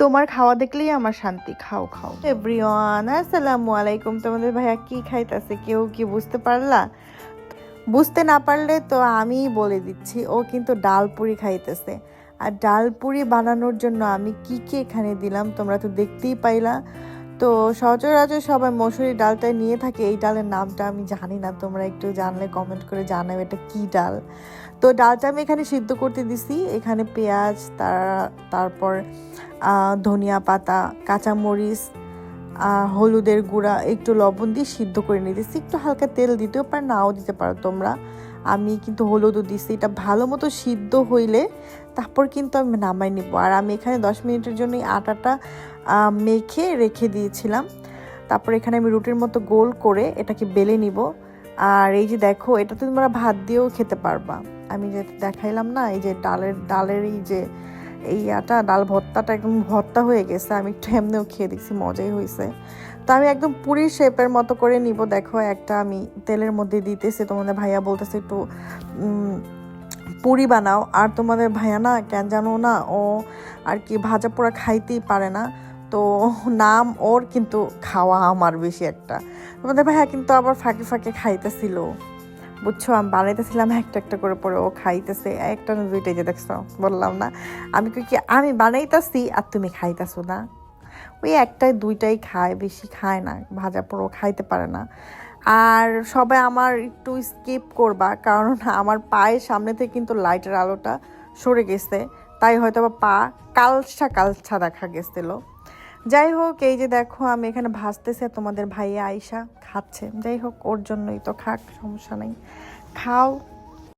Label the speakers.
Speaker 1: তোমার খাওয়া দেখলেই আমার শান্তি। খাও খাও। এভরিওয়ান, আসসালামু আলাইকুম। তোমাদের ভাইয়া কি খাইতেছে কেউ কি বুঝতে পারলা? বুঝতে না পারলে তো আমিই বলে দিচ্ছি, ও কিন্তু ডাল পুরি খাইতেছে। আর ডাল পুরি বানানোর জন্য আমি কি কি এখানে দিলাম তোমরা তো দেখতেই পাইলা। তো সচরাচর সবাই মসুরি ডালটা নিয়ে থাকে, এই ডালের নামটা আমি জানি না, তোমরা একটু জানলে কমেন্ট করে জানাবে এটা কি ডাল। তো ডালটা আমি এখানে সিদ্ধ করতে দিছি। এখানে পেঁয়াজ, তারপর ধনিয়া পাতা, কাঁচামরিচ, হলুদের গুঁড়া, একটু লবণ দিয়ে সিদ্ধ করে নিতেছি। একটু হালকা তেল দিতেও পারো, নাও দিতে পারো তোমরা। আমি কিন্তু হলুদও দিছি। এটা ভালো মতো সিদ্ধ হইলে তারপর কিন্তু আমি নামাই নিব। আর আমি এখানে 10 মিনিটের জন্য আটাটা মেখে রেখে দিয়েছিলাম। তারপর এখানে আমি রুটির মতো গোল করে এটাকে বেলে নিব। আর এই যে দেখো, এটা তো তোমরা ভাত দিয়েও খেতে পারবা। আমি যে দেখাইলাম না, এই যে ডালের এই ডাল ভর্তাটা একদম ভর্তা হয়ে গেছে। আমি একটু এমনিও খেয়ে দেখছি, মজাই হয়েছে। তো আমি একদম পুরি শেপের মতো করে নিব। দেখো, একটা আমি তেলের মধ্যে দিতেছি। তোমাদের ভাইয়া বলতেছে একটু পুরি বানাও। আর তোমাদের ভাইয়া না কেন জানো না, ও আর কি ভাজা পোড়া খাইতেই পারে না। তো নাম ওর, কিন্তু খাওয়া আমার বেশি একটা। তোমাদের ভাইয়া কিন্তু আবার ফাঁকে ফাঁকে খাইতেছিল, বুঝছো। আমি বানাইতেছিলাম একটা একটা করে, পরে ও খাইতেছে। একটা না দুইটাই, যে দেখছো বললাম না, আমি কি আমি বানাইতেছি আর তুমি খাইতেছো না। ওই একটাই দুইটাই খায়, বেশি খায় না, ভাজা পোড়ো খাইতে পারে না। আর সবাই আমার একটু স্কিপ করবা, কারণ আমার পায়ের সামনে থেকে কিন্তু লাইটের আলোটা সরে গেছে, তাই হয়তো বা পা কালসা কালসা দেখা গেছিল। যাই হোক, এই যে দেখো আমি এখানে ভাজতেছে, তোমাদের ভাইয়া আইসা খাচ্ছে। যাই হোক, ওর জন্যই তো খাক, সমস্যা নেই, খাও।